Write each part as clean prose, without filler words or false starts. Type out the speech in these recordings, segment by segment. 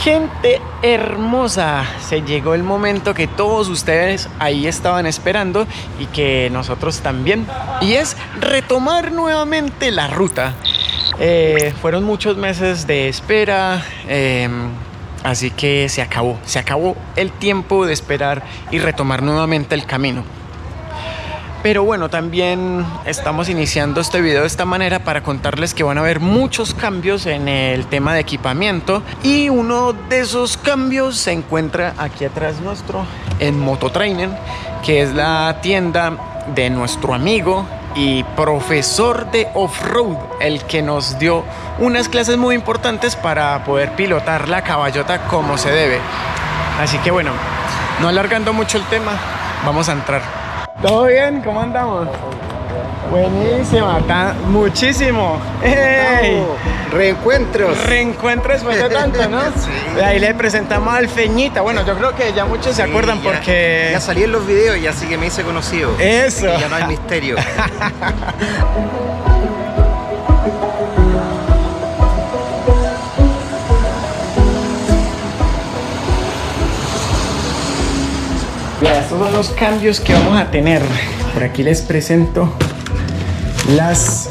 Gente hermosa, se llegó el momento que todos ustedes ahí estaban esperando y que nosotros también, y es retomar nuevamente la ruta. Fueron muchos meses de espera, así que se acabó el tiempo de esperar y retomar nuevamente el camino. Pero bueno, también estamos iniciando este video de esta manera para contarles que van a haber muchos cambios en el tema de equipamiento, y uno de esos cambios se encuentra aquí atrás nuestro en Mototrainer, que es la tienda de nuestro amigo y profesor de off-road, el que nos dio unas clases muy importantes para poder pilotar la caballota como se debe. Así que bueno, no alargando mucho el tema, vamos a entrar. ¿Todo bien? ¿Cómo andamos? Buenísima, muchísimo. ¡Hey! Reencuentro después de tanto, ¿no? Sí. Ahí le presentamos al Feñita. Bueno, yo creo que ya muchos se acuerdan porque... Ya salí en los videos y así que me hice conocido. Eso. Así que ya no hay misterio. Mira, estos son los cambios que vamos a tener. Por aquí les presento las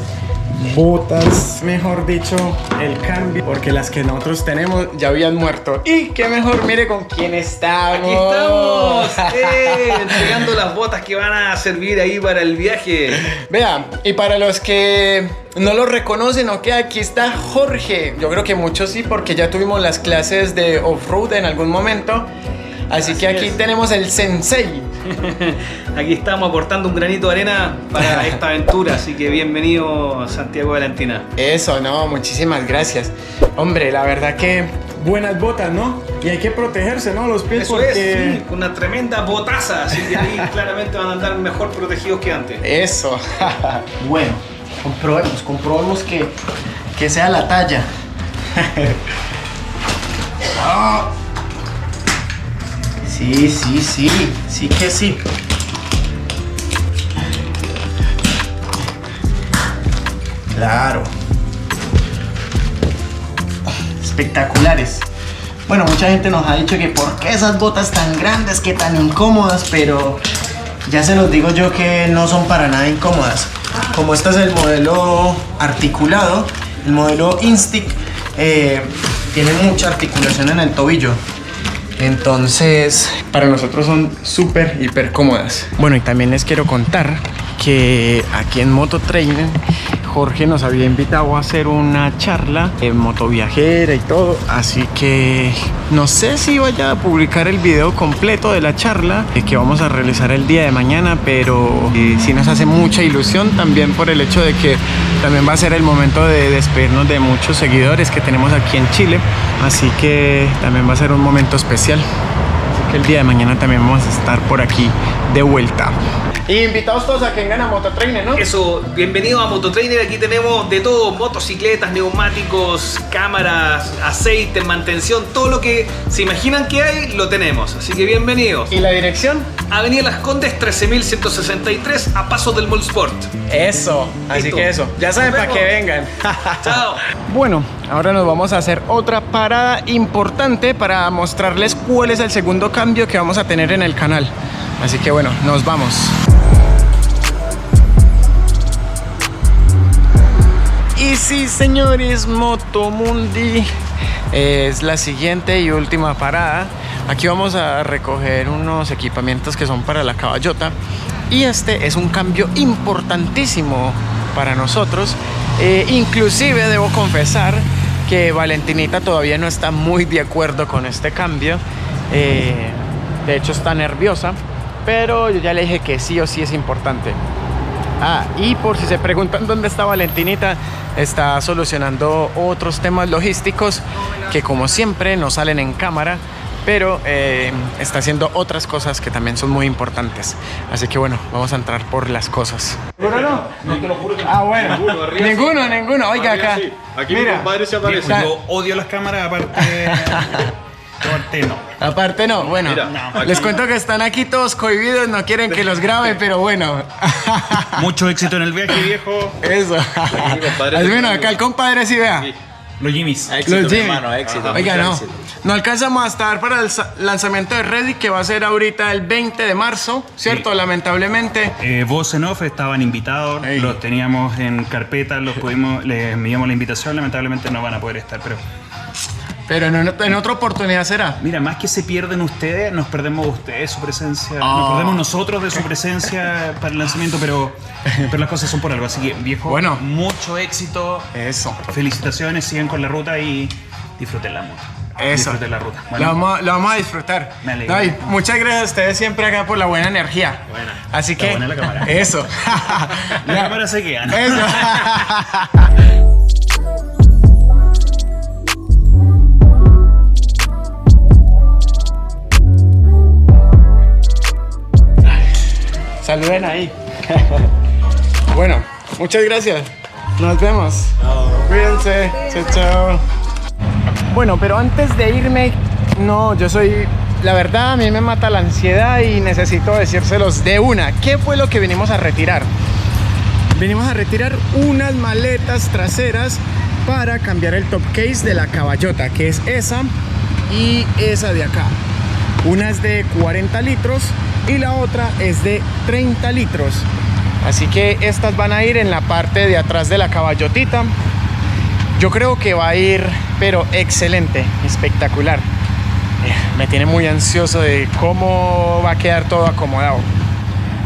botas, mejor dicho, el cambio, porque las que nosotros tenemos ya habían muerto. Y qué mejor, mire con quién estamos. Aquí estamos, entregando las botas que van a servir ahí para el viaje. Vea, y para los que no lo reconocen, ok, aquí está Jorge. Yo creo que muchos sí, porque ya tuvimos las clases de off-road en algún momento. Así que aquí tenemos el sensei. Aquí estamos aportando un granito de arena para esta aventura, así que bienvenido Santiago Valentina. Eso, no, muchísimas gracias. Hombre, la verdad que buenas botas, ¿no? Y hay que protegerse, ¿no? Los pies. Eso porque... es, sí, una tremenda botaza, así que ahí claramente van a andar mejor protegidos que antes. Eso. Bueno, comprobemos que sea la talla. Oh. Sí que sí. Claro. Espectaculares. Bueno, mucha gente nos ha dicho que por qué esas botas tan grandes, que tan incómodas, pero ya se los digo yo que no son para nada incómodas. Como este es el modelo articulado, el modelo Instinct, tiene mucha articulación en el tobillo. Entonces, para nosotros son súper, hiper cómodas. Bueno, y también les quiero contar que aquí en Mototrainer Jorge nos había invitado a hacer una charla en motoviajera y todo. Así que no sé si vaya a publicar el video completo de la charla que vamos a realizar el día de mañana, pero sí nos hace mucha ilusión también por el hecho de que también va a ser el momento de despedirnos de muchos seguidores que tenemos aquí en Chile. Así que también va a ser un momento especial. Así que el día de mañana también vamos a estar por aquí de vuelta. Y invitados todos a que vengan a Mototrainer, ¿no? Eso, bienvenidos a Mototrainer. Aquí tenemos de todo: motocicletas, neumáticos, cámaras, aceite, mantención, todo lo que se imaginan que hay, lo tenemos. Así que bienvenidos. ¿Y la dirección? Avenida Las Condes 13.163, a pasos del Mall Sport. Eso, así Listo. que eso, ya saben, para que vengan. Chao. Bueno, ahora nos vamos a hacer otra parada importante para mostrarles cuál es el segundo cambio que vamos a tener en el canal. Así que bueno, nos vamos. Y sí, señores, Motomundi es la siguiente y última parada. Aquí vamos a recoger unos equipamientos que son para la caballota, y este es un cambio importantísimo para nosotros. Inclusive debo confesar que Valentinita todavía no está muy de acuerdo con este cambio. De hecho está nerviosa, pero yo ya le dije que sí o sí es importante. Y por si se preguntan dónde está Valentinita, está solucionando otros temas logísticos que, como siempre, no salen en cámara, pero está haciendo otras cosas que también son muy importantes. Así que bueno, vamos a entrar por las cosas. ¿Ninguno no? No te lo juro que Bueno. Ninguno. Oiga, acá. sí. Aquí mira, mi compadre se aparece. Yo odio las cámaras, aparte no. Aparte no, bueno, Mira, les cuento que están aquí todos cohibidos, no quieren que los grabe, pero bueno. Mucho éxito en el viaje, viejo. Eso. compadre, Bueno, acá el compadre sí, vea. Sí. Los Jimmys. Éxito, Los mi Jimmy. hermano, éxito. Oiga, mucho no. éxito. No alcanzamos a estar para el lanzamiento de Reddit, que va a ser ahorita el 20 de marzo, ¿cierto? Sí. Lamentablemente. Voz en Off estaban invitados, Ey. los teníamos en carpeta, les enviamos la invitación, lamentablemente no van a poder estar, Pero en otra oportunidad será. mira, más que se pierden ustedes, nos perdemos ustedes su presencia, Ah. nos perdemos nosotros de su presencia para el lanzamiento, pero las cosas son por algo, así que viejo, Bueno. mucho éxito, Eso. felicitaciones, sigan con la ruta y disfruten la moto. Eso. Disfruten la ruta. Lo vamos a disfrutar. Me alegro. David, muchas gracias a ustedes siempre acá por la buena energía. Buena. Así Está que. buena la cámara. Eso. La cámara se queda, ¿no? Eso. Saluden ahí. Bueno, muchas gracias. Nos vemos. Cuídense. Chao, chao. Bueno, pero antes de irme, no, la verdad, a mí me mata la ansiedad y necesito decírselos de una. ¿Qué fue lo que vinimos a retirar? Venimos a retirar unas maletas traseras para cambiar el top case de la caballota, que es esa y esa de acá. Una es de 40 litros y la otra es de 30 litros. Así que estas van a ir en la parte de atrás de la caballotita. Yo creo que va a ir, pero excelente, espectacular. Me tiene muy ansioso de cómo va a quedar todo acomodado.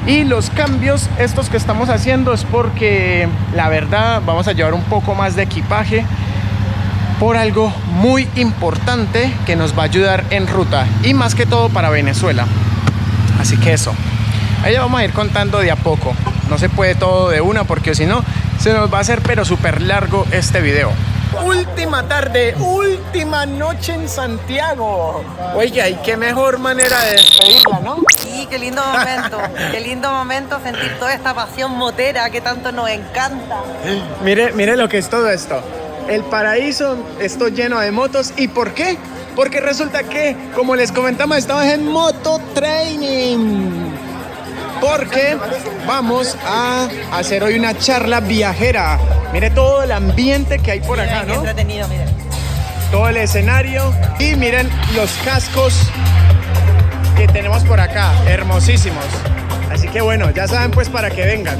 Y los cambios estos que estamos haciendo es porque la verdad vamos a llevar un poco más de equipaje por algo muy importante que nos va a ayudar en ruta y más que todo para Venezuela. Así que eso, ahí vamos a ir contando de a poco. No se puede todo de una porque si no se nos va a hacer pero súper largo este video. Última tarde, última noche en Santiago. Oiga, y qué mejor manera de despedirla, ¿no? Sí, qué lindo momento sentir toda esta pasión motera que tanto nos encanta. Mire lo que es todo esto. El paraíso, esto lleno de motos. ¿Y por qué? Porque resulta que, como les comentamos, estamos en Moto Training. Porque vamos a hacer hoy una charla viajera. Mire todo el ambiente que hay por acá, Miren, qué ¿no? entretenido, miren. Todo el escenario. Y miren los cascos que tenemos por acá. Hermosísimos. Así que bueno, ya saben pues para que vengan.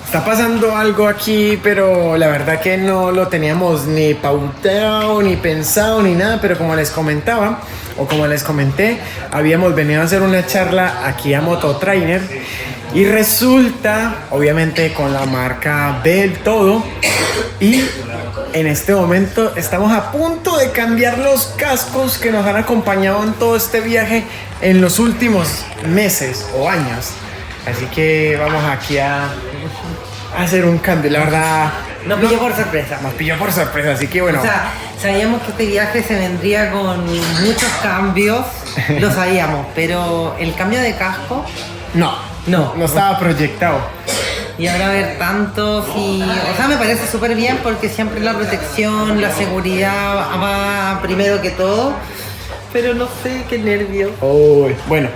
Está pasando algo aquí, pero la verdad que no lo teníamos ni pautado, ni pensado, ni nada. Pero como les comentaba, o como les comenté, habíamos venido a hacer una charla aquí a Mototrainer. Y resulta, obviamente con la marca Bell todo. Y en este momento estamos a punto de cambiar los cascos que nos han acompañado en todo este viaje en los últimos meses o años. Así que vamos aquí a hacer un cambio, la verdad. Nos pilló por sorpresa. Nos pilló por sorpresa, así que bueno. O sea, sabíamos que este viaje se vendría con muchos cambios, lo sabíamos, pero el cambio de casco, no estaba proyectado. y ahora ver tantos y... O sea, me parece súper bien porque siempre la protección, la seguridad va primero que todo, pero no sé, qué nervio. Bueno,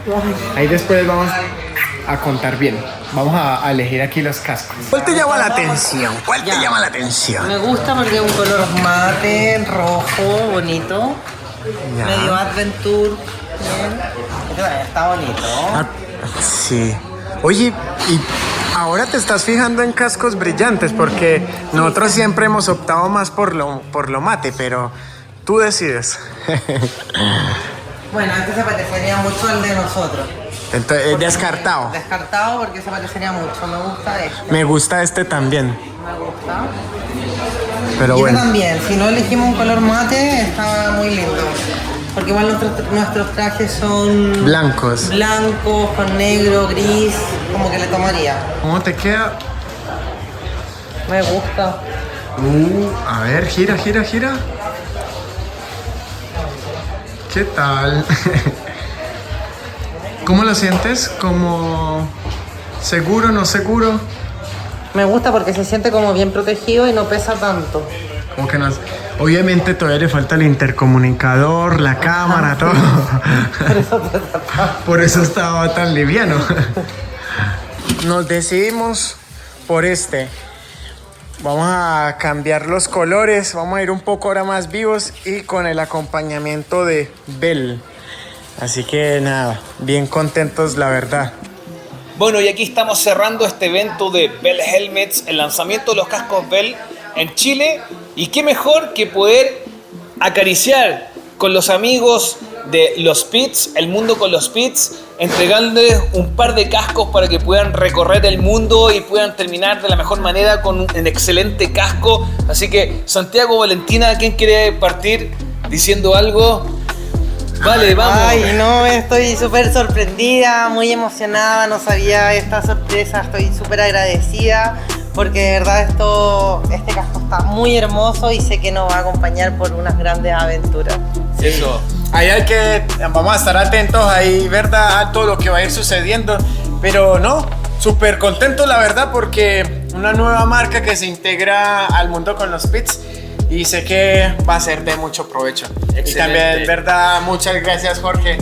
ahí después vamos a contar bien. Vamos a elegir aquí los cascos. ¿Cuál te llama la atención? ¿Cuál te Ya. llama la atención? Me gusta porque es un color mate, rojo, bonito, Ya. medio adventure. Bien. Está bonito. Sí. Oye, y ahora te estás fijando en cascos brillantes porque nosotros siempre hemos optado más por lo mate, pero tú decides. Bueno, este se parecería mucho al de nosotros. Entonces, Porque- descartado. Descartado porque se parecería mucho. Me gusta este. Me gusta este también, Me gusta. pero Y este bueno. también. Si no elegimos un color mate, está muy lindo. Porque igual nuestros trajes son Blancos. blancos, con negro, gris, como que le tomaría. ¿Cómo te queda? Me gusta. A ver, gira. ¿Qué tal? ¿Cómo lo sientes? ¿Como seguro, no seguro? Me gusta porque se siente como bien protegido y no pesa tanto. Como que no. Obviamente todavía le falta el intercomunicador, la cámara, todo. Por eso estaba tan liviano. Nos decidimos por este. Vamos a cambiar los colores, vamos a ir un poco ahora más vivos y con el acompañamiento de Bell. Así que nada, bien contentos la verdad. Bueno, y aquí estamos cerrando este evento de Bell Helmets, el lanzamiento de los cascos Bell en Chile. Y qué mejor que poder acariciar con los amigos de los Pits, el mundo con los Pits, entregándoles un par de cascos para que puedan recorrer el mundo y puedan terminar de la mejor manera con un excelente casco. Así que, Santiago, Valentina, ¿quién quiere partir diciendo algo? Vale, vamos. Ay, no, estoy súper sorprendida, muy emocionada, no sabía esta sorpresa, estoy súper agradecida porque de verdad este casco está muy hermoso y sé que nos va a acompañar por unas grandes aventuras. Eso. Ahí vamos a estar atentos ahí, ¿verdad? A todo lo que va a ir sucediendo. Pero no, súper contento la verdad porque una nueva marca que se integra al mundo con los Pits y sé que va a ser de mucho provecho. Excelente. Y también, ¿verdad? Muchas gracias, Jorge,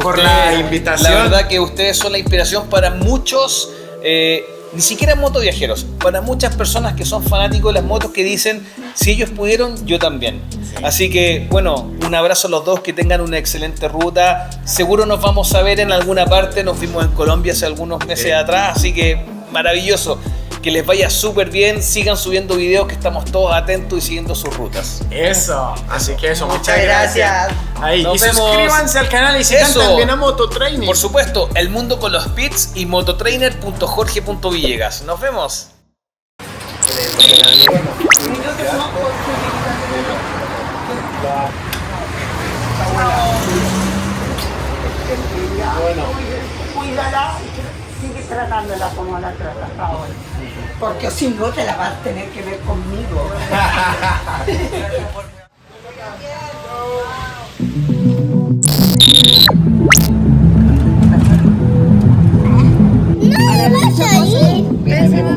por Usted, la invitación. La verdad que ustedes son la inspiración para muchos, ni siquiera motoviajeros, para muchas personas que son fanáticos de las motos que dicen, si ellos pudieron, yo también. Sí. Así que, bueno, un abrazo a los dos, que tengan una excelente ruta. Seguro nos vamos a ver en alguna parte, nos vimos en Colombia hace algunos meses atrás, así que maravilloso. Que les vaya súper bien, sigan subiendo videos que estamos todos atentos y siguiendo sus rutas. Eso, así que eso, muchas gracias. Ahí, Nos y vemos. Suscríbanse al canal y sigan también a Mototraining. Por supuesto, El Mundo con los Pits y mototrainer.jorge.villegas. Nos vemos. Cuídala, sigue tratándola como la tratas ahora. Porque si no te la vas a tener que ver conmigo.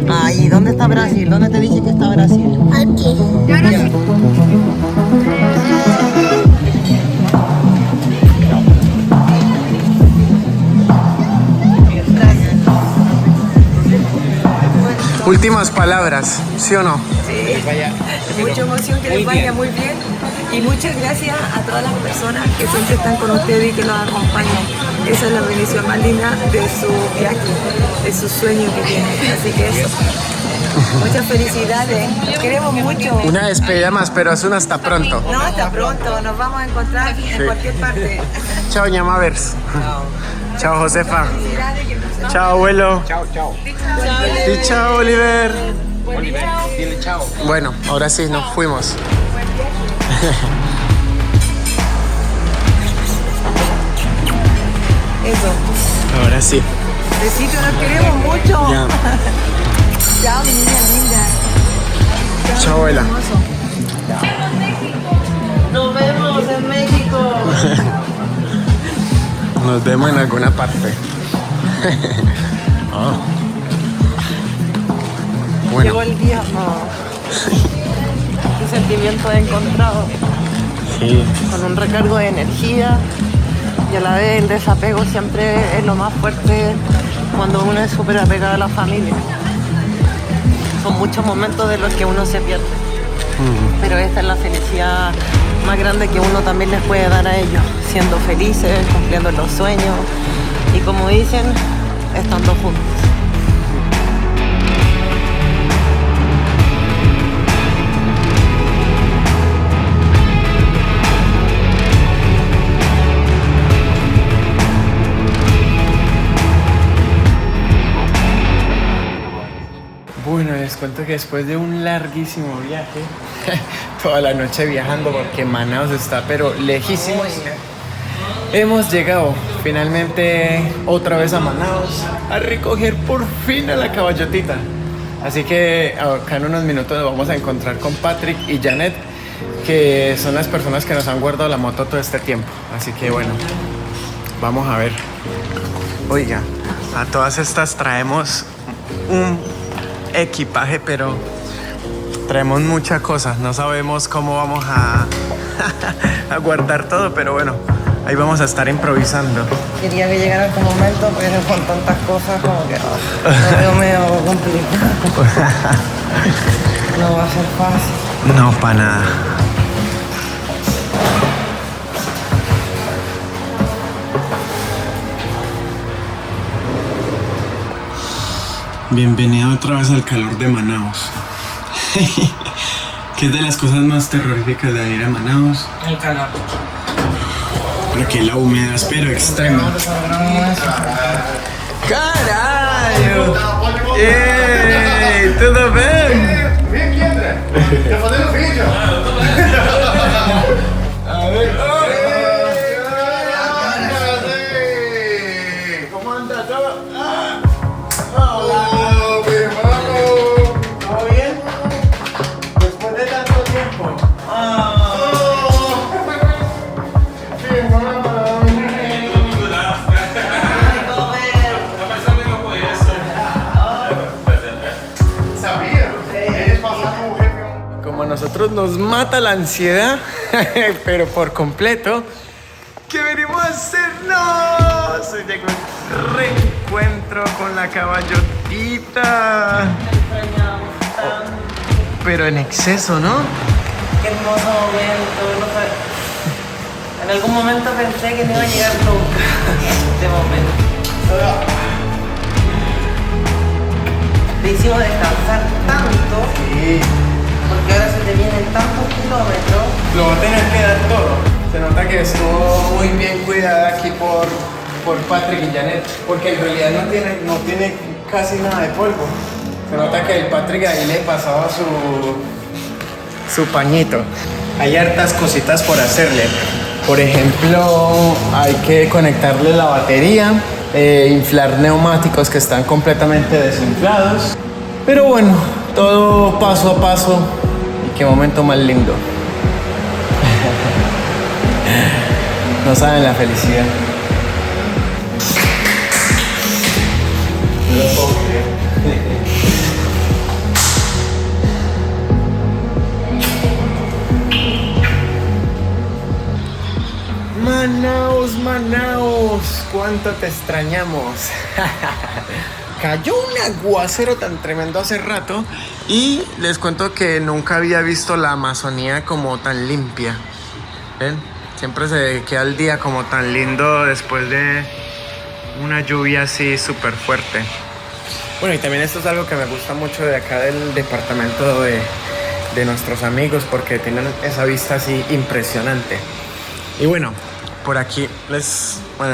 Ay, ¿dónde está Brasil? ¿Dónde te dije que está Brasil? Aquí. Últimas palabras, ¿sí o no? Mucha emoción, que les vaya muy bien y muchas gracias a todas las personas que siempre están con ustedes y que los acompañan. Esa es la bendición más linda de su viaje, de su sueño que tienen. Así que eso, muchas felicidades, los queremos mucho. Una despedida más, pero es un hasta pronto. No, hasta pronto, nos vamos a encontrar en cualquier parte. Chao, Ñamavers. Chao, Josefa. Chao, abuelo. Chao, chao. Y chao, Oliver. Dile chao. Bueno, ahora sí, nos fuimos. Eso, Ahora sí. besitos, nos queremos mucho. Ya. Chao, mi niña linda. Chao, abuela. Hermoso. Nos vemos en México. Nos vemos en alguna parte. Ah. Bueno. Llegó el día. Un sentimiento de encontrado. Sí. Con un recargo de energía y a la vez el desapego siempre es lo más fuerte cuando uno es súper apegado a la familia. Son muchos momentos de los que uno se pierde, pero esta es la felicidad más grande que uno también les puede dar a ellos, siendo felices, cumpliendo los sueños y, como dicen, estando juntos. Bueno, les cuento que después de un larguísimo viaje, toda la noche viajando porque Manaus está pero lejísimos, hemos llegado finalmente otra vez a Manaus a recoger por fin a la caballotita. Así que acá en unos minutos nos vamos a encontrar con Patrick y Janet que son las personas que nos han guardado la moto todo este tiempo. Así que bueno, vamos a ver. Oiga, a todas estas traemos un equipaje, pero traemos muchas cosas. No sabemos cómo vamos a guardar todo, pero bueno, ahí vamos a estar improvisando. Quería que llegara este momento, pero con tantas cosas como que lo veo medio complicado. No va a ser fácil. No, para nada. Bienvenido otra vez al calor de Manaos. ¿Qué es de las cosas más terroríficas de ir a Manaos? El calor. Porque la humedad es pero extrema. ¡Caralho! ¡Ey! Tudo bem? Vem aqui, André. Tá fazendo vídeo. A ver. ¿Cómo anda todo? Hola, mi hermano. ¿Todo bien? Después de tanto tiempo. Mi hermano. Sabía. Eles passaram o Réveillon. Como a nosotros nos mata la ansiedad, pero por completo, ¿qué venimos a hacer? ¡No! Se llegó el reencuentro con la caballotita. Pero en exceso, ¿no? Qué hermoso momento. No sé. En algún momento pensé que no iba a llegar nunca este momento. Te hicimos descansar tanto. Sí. Porque ahora se te vienen tantos kilómetros. Lo va a tener que dar todo. Se nota que estuvo muy bien cuidada aquí por Patrick y Janet, porque en realidad no tiene casi nada de polvo. Se nota que el Patrick ahí le pasaba su pañito. Hay hartas cositas por hacerle. Por ejemplo, hay que conectarle la batería, inflar neumáticos que están completamente desinflados. Pero bueno, todo paso a paso. Y qué momento más lindo. No saben la felicidad. No lo puedo creer. Manaos, cuánto te extrañamos. Cayó un aguacero tan tremendo hace rato y les cuento que nunca había visto la Amazonía como tan limpia. ¿Ven? Siempre se queda el día como tan lindo después de una lluvia así súper fuerte. Bueno, y también esto es algo que me gusta mucho de acá del departamento de nuestros amigos, porque tienen esa vista así impresionante. Y bueno, por aquí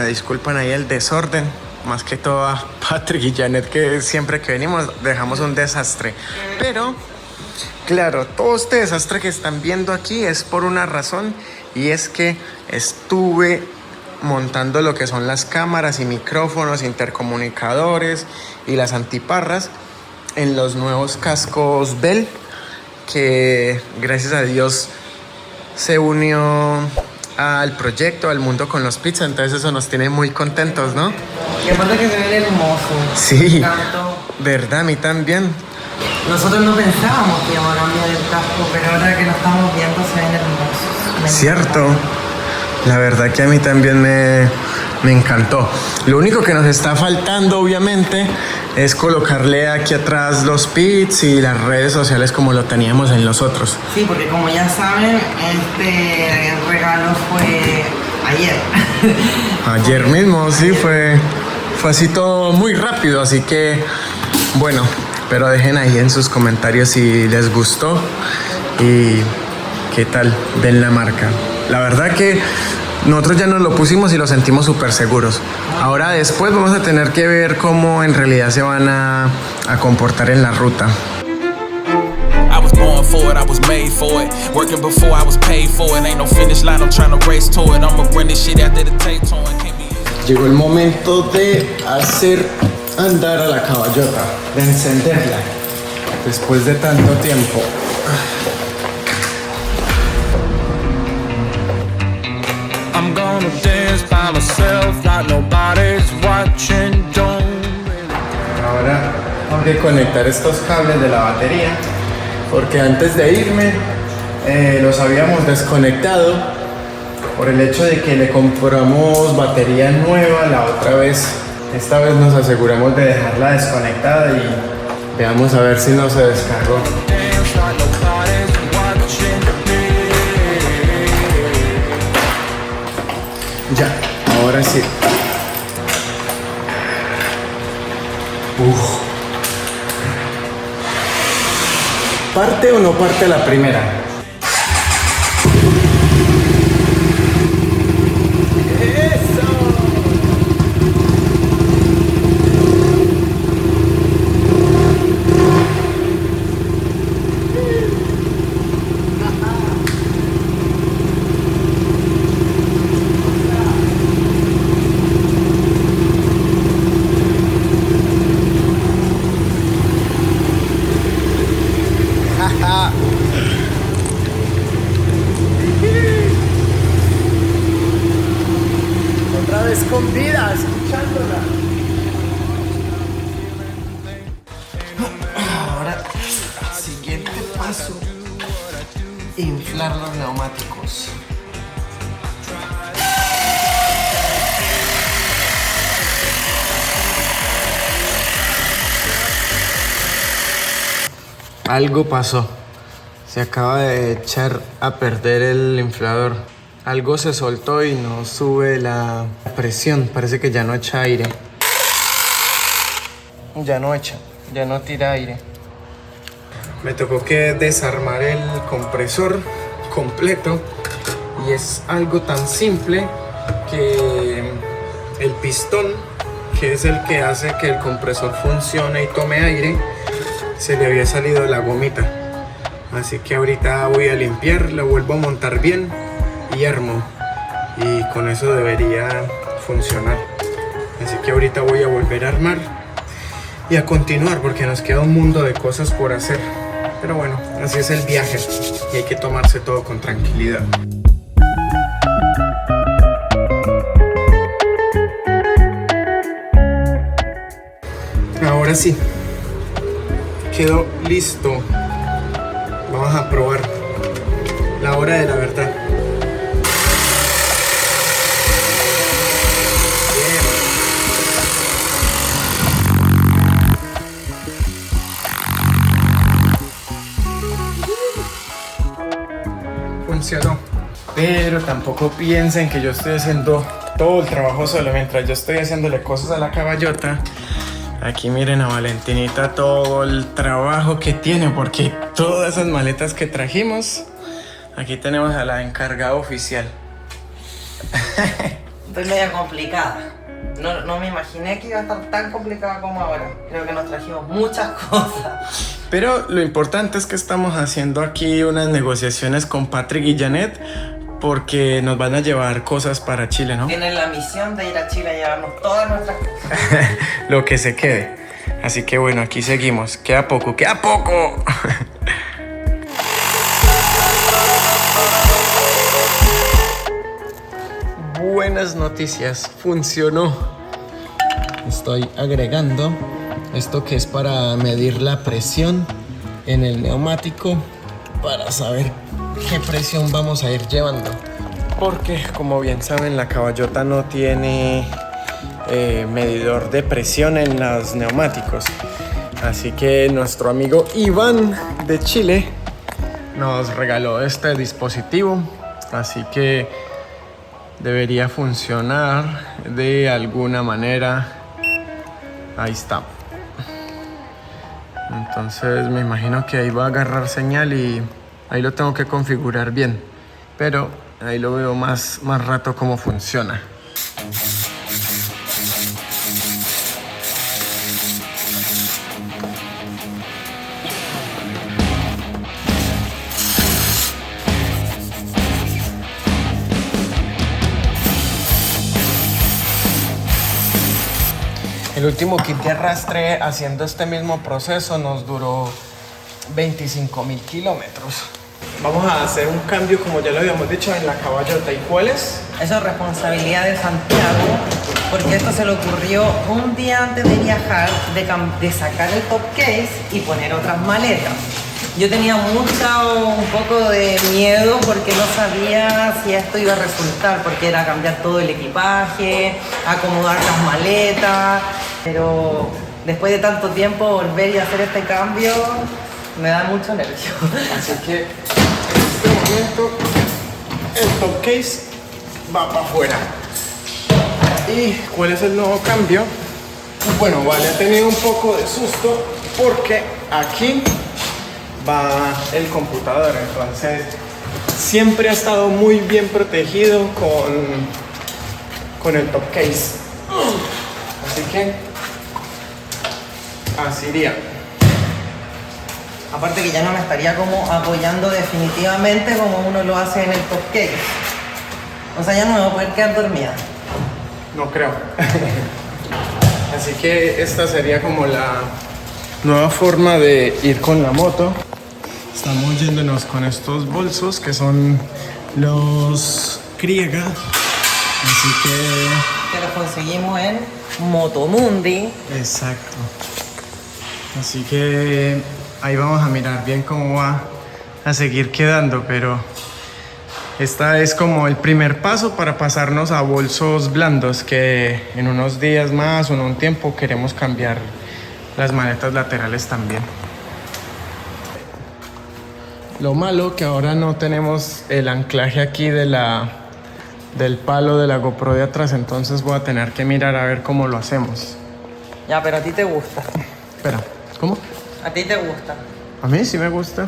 disculpan ahí el desorden, más que todo a Patrick y Janet, que siempre que venimos dejamos un desastre. Pero, claro, todo este desastre que están viendo aquí es por una razón, y es que estuve montando lo que son las cámaras y micrófonos, intercomunicadores y las antiparras en los nuevos cascos Bell, que gracias a Dios se unió al proyecto, al mundo con los pits, entonces eso nos tiene muy contentos, ¿no? Y aparte que se ven hermosos. Sí, Tanto. verdad, a mí también. Nosotros no pensábamos que íbamos a cambiar el casco, pero ahora que lo estamos viendo se ven hermosos. Cierto, la verdad que a mí también me encantó. Lo único que nos está faltando, obviamente, es colocarle aquí atrás los pits y las redes sociales como lo teníamos en los otros. Sí, porque como ya saben, este regalo fue ayer. Ayer mismo, sí, fue así todo muy rápido, así que bueno, pero dejen ahí en sus comentarios si les gustó y qué tal ven la marca. La verdad que nosotros ya nos lo pusimos y lo sentimos súper seguros. Ahora después vamos a tener que ver cómo en realidad se van a comportar en la ruta. I was born for it, I was made for it. Working before I was paid for it. Ain't no finish line, I'm trying to race to it. I'ma run this shit after the tape torn. Can't be Llegó el momento de hacer andar a la caballota, de encenderla después de tanto tiempo. wanna dance by myself like nobody's watching. Don't Ahora tengo que conectar estos cables de la batería porque antes de irme los habíamos desconectado por el hecho de que le compramos batería nueva la otra vez. Esta vez nos aseguramos de dejarla desconectada y veamos a ver si no se descargó. dance like nobody's watching me. Ya, ahora sí. ¿Parte o no parte la primera? Otra vez con vida, escuchándola. Ahora, siguiente paso, inflar los neumáticos. Algo pasó. Se acaba de echar a perder el inflador. Algo se soltó y no sube la presión. Parece que ya no echa aire. Ya no tira aire. Me tocó que desarmar el compresor completo. Y es algo tan simple que el pistón, que es el que hace que el compresor funcione y tome aire, se le había salido la gomita. Así que ahorita voy a limpiar, lo vuelvo a montar bien y armo. Y con eso debería funcionar. Así que ahorita voy a volver a armar y a continuar porque nos queda un mundo de cosas por hacer. Pero bueno, así es el viaje y hay que tomarse todo con tranquilidad. Ahora sí, quedó listo. Vamos a probar la hora de la verdad. Funcionó. Pero tampoco piensen que yo estoy haciendo todo el trabajo solo. Mientras yo estoy haciéndole cosas a la caballota, aquí miren a Valentinita todo el trabajo que tiene, porque todas esas maletas que trajimos, aquí tenemos a la encargada oficial. Estoy media complicada. No me imaginé que iba a estar tan complicada como ahora. Creo que nos trajimos muchas cosas. Pero lo importante es que estamos haciendo aquí unas negociaciones con Patrick y Janet porque nos van a llevar cosas para Chile, ¿no? Tienen la misión de ir a Chile a llevarnos todas nuestras cosas. Lo que se quede. Así que bueno, aquí seguimos. Queda poco, queda poco. Buenas noticias, funcionó. Estoy agregando esto que es para medir la presión en el neumático para saber qué presión vamos a ir llevando. Porque como bien saben, la caballota no tiene medidor de presión en los neumáticos. Así que nuestro amigo Iván de Chile nos regaló este dispositivo. Así que debería funcionar de alguna manera. Ahí está. Entonces me imagino que ahí va a agarrar señal y ahí lo tengo que configurar bien. Pero ahí lo veo más rato cómo funciona. El último kit de arrastre haciendo este mismo proceso nos duró 25.000 kilómetros. vamos a hacer un cambio, como ya lo habíamos dicho, en la caballota. ¿Y cuál es? Eso es responsabilidad de Santiago, porque esto se le ocurrió un día antes de viajar, de sacar el top case y poner otras maletas. Yo tenía un poco de miedo porque no sabía si esto iba a resultar, porque era cambiar todo el equipaje, acomodar las maletas, pero después de tanto tiempo volver y hacer este cambio me da mucho nervio. Así que en este momento el top case va para afuera. ¿Y cuál es el nuevo cambio? Bueno, Vale ha tenido un poco de susto porque aquí va el computador, entonces siempre ha estado muy bien protegido con el top case. Así que así iría. Aparte que ya no me estaría como apoyando definitivamente como uno lo hace en el top case. O sea, ya no me voy a poder quedar dormida. No creo. Así que esta sería como la nueva forma de ir con la moto. Estamos yéndonos con estos bolsos que son los Kriega. Así que los conseguimos en Motomundi. exacto. Así que ahí vamos a mirar bien cómo va a seguir quedando, pero esta es como el primer paso para pasarnos a bolsos blandos, que en unos días más o en un tiempo queremos cambiar las maletas laterales también. Lo malo que ahora no tenemos el anclaje aquí del palo de la GoPro de atrás, entonces voy a tener que mirar a ver cómo lo hacemos. Ya, pero a ti te gusta. Espera, ¿cómo? A ti te gusta. A mí sí me gusta.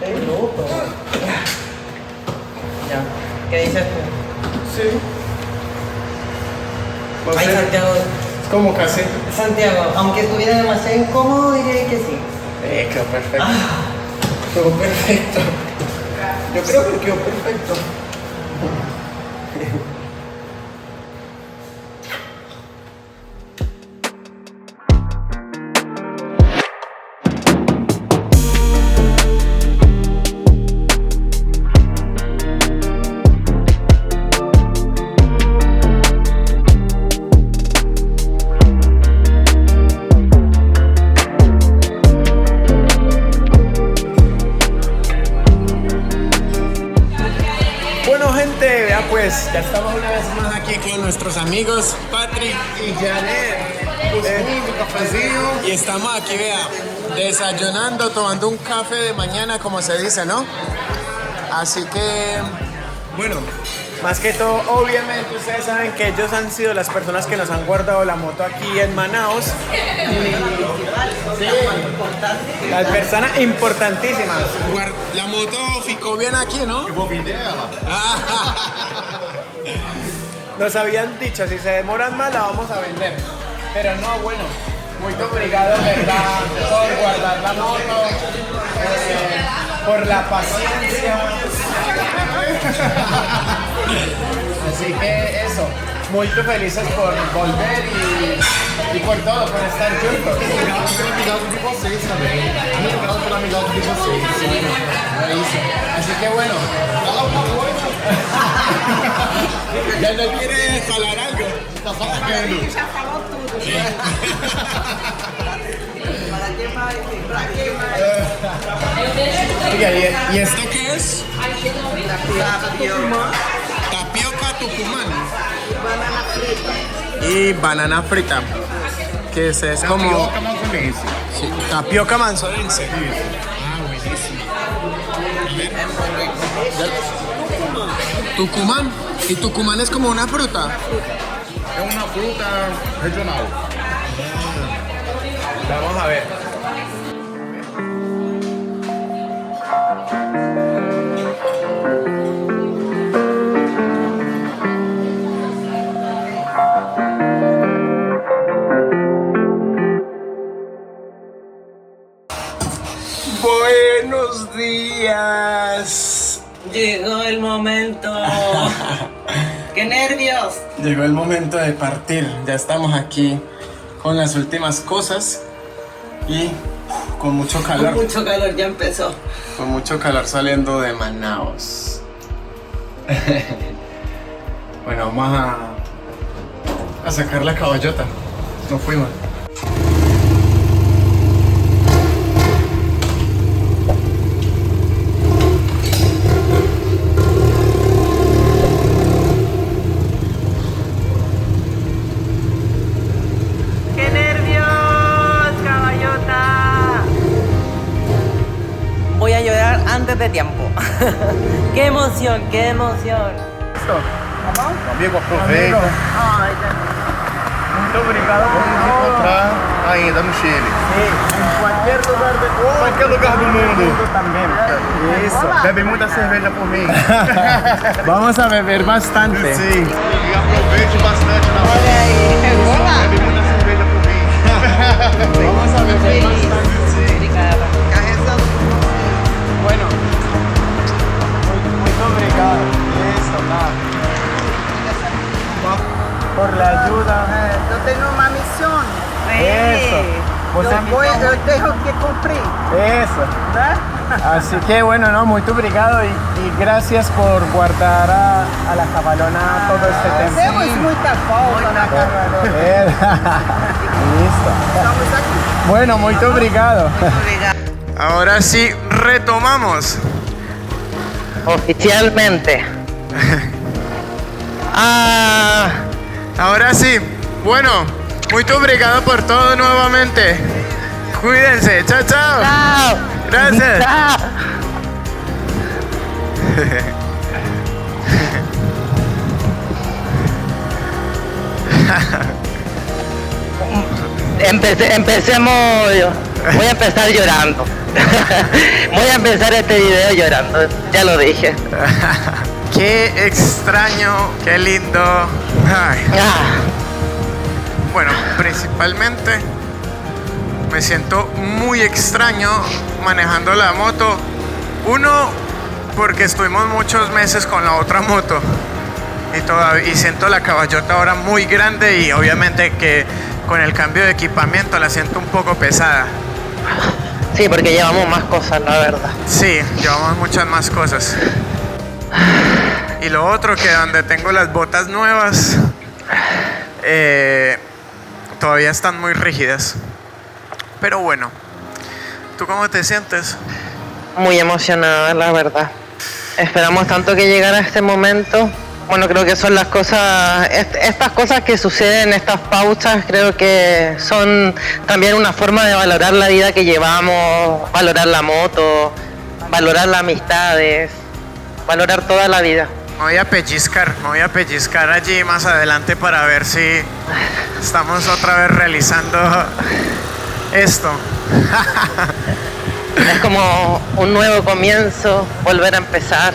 Qué loco. Ya, ¿qué dices tú? Sí. Va a Ay, ser- Santiago. es como casi. Santiago, aunque estuviera demasiado incómodo, diría que sí. Quedó perfecto. Quedó perfecto. Yo creo que quedó perfecto. Bueno, gente, vea pues, ya estamos una vez más aquí con nuestros amigos Patrick y Janet. Y estamos aquí, vea, desayunando, tomando un café de mañana, como se dice, ¿no? Así que, bueno, más que todo, obviamente ustedes saben que ellos han sido las personas que nos han guardado la moto aquí en Manaus. Sí, las personas importantísimas. La moto ficó bien aquí, ¿no? Nos habían dicho, si se demoran más la vamos a vender. Pero no, bueno, muy obrigado, ¿verdad? Por guardar la moto, por la paciencia. Así que eso, muy felices por volver y por todo, por estar juntos. Así que bueno. Ya no quiere jalar algo. Ya faló todo. ¿Para qué más? ¿Para qué más? Oiga, ¿y esto qué es? Tapioca. Tapioca tucumán. Banana frita. Y banana frita. Que es como... Sí, tapioca manzorense. Ah, buenísimo. Tucumán. ¿Y Tucumán es como una fruta? Es una fruta regional. Vamos a ver. Buenos días. Llegó el momento. ¡Qué nervios! Llegó el momento de partir. Ya estamos aquí con las últimas cosas y con mucho calor. Con mucho calor, ya empezó. Con mucho calor saliendo de Manaos. Bueno, vamos a sacar la caballota. Nos fuimos. ¡Qué nervios, caballota! Voy a llorar antes de tiempo. ¡Qué emoción, qué emoción! Amigo, aproveita. Muito obrigado por Vamos encontrar ainda no Chile. En cualquier lugar do mundo también. Isso. Bebe muita cerveja por mim. Vamos a beber bastante. Sim. E aproveite bastante na hora. Bebe muita cerveja por mim. Vamos a beber bastante. Bueno, muy obrigado. Eso, nada. Por la ayuda. Yo tengo una misión. Eso. Yo tengo que cumplir. Eso. ¿Verdad? Así que bueno, no, muy obrigado y gracias por guardar a la cabalona todo este tiempo. Hacemos muita falta na cabalona. Listo. Estamos aqui. Bueno, muy obrigado. Ahora sí, retomamos. Oficialmente. Ahora sí, bueno, muy obrigado por todo nuevamente. Cuídense, chao, chao. ¡Chao! Gracias. ¡Chao! Empecemos. Voy a empezar llorando. Voy a empezar este video llorando. Ya lo dije. Qué extraño, qué lindo. Ay. Bueno, principalmente me siento muy extraño manejando la moto. Uno, porque estuvimos muchos meses con la otra moto y siento la caballota ahora muy grande y obviamente que con el cambio de equipamiento la siento un poco pesada. Sí, porque llevamos más cosas, la verdad. Sí, llevamos muchas más cosas. Y lo otro, que donde tengo las botas nuevas todavía están muy rígidas. Pero bueno, ¿tú cómo te sientes? Muy emocionada, la verdad. Esperamos tanto que llegara este momento. Bueno, creo que son las cosas, estas cosas que suceden, estas pausas, creo que son también una forma de valorar la vida que llevamos, valorar la moto, valorar las amistades, valorar toda la vida. Me voy a pellizcar allí más adelante para ver si estamos otra vez realizando esto. Es como un nuevo comienzo, volver a empezar.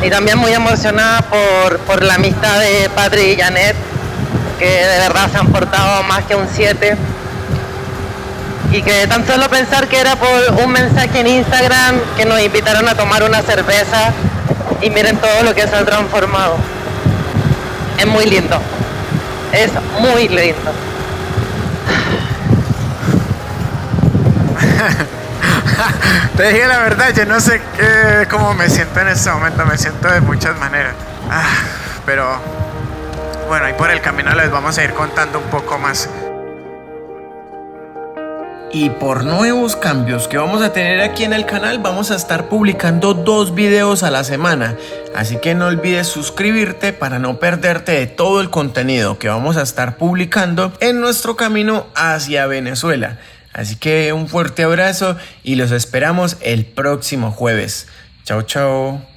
Y también muy emocionada por la amistad de Patri y Janet, que de verdad se han portado más que un 7. Y que tan solo pensar que era por un mensaje en Instagram, que nos invitaron a tomar una cerveza, y miren todo lo que se ha transformado. Es muy lindo. Es muy lindo. Te dije la verdad, yo no sé cómo me siento en este momento, me siento de muchas maneras. Pero bueno, y por el camino les vamos a ir contando un poco más. Y por nuevos cambios que vamos a tener aquí en el canal, vamos a estar publicando 2 videos a la semana. Así que no olvides suscribirte para no perderte de todo el contenido que vamos a estar publicando en nuestro camino hacia Venezuela. Así que un fuerte abrazo y los esperamos el próximo jueves. Chao, chao.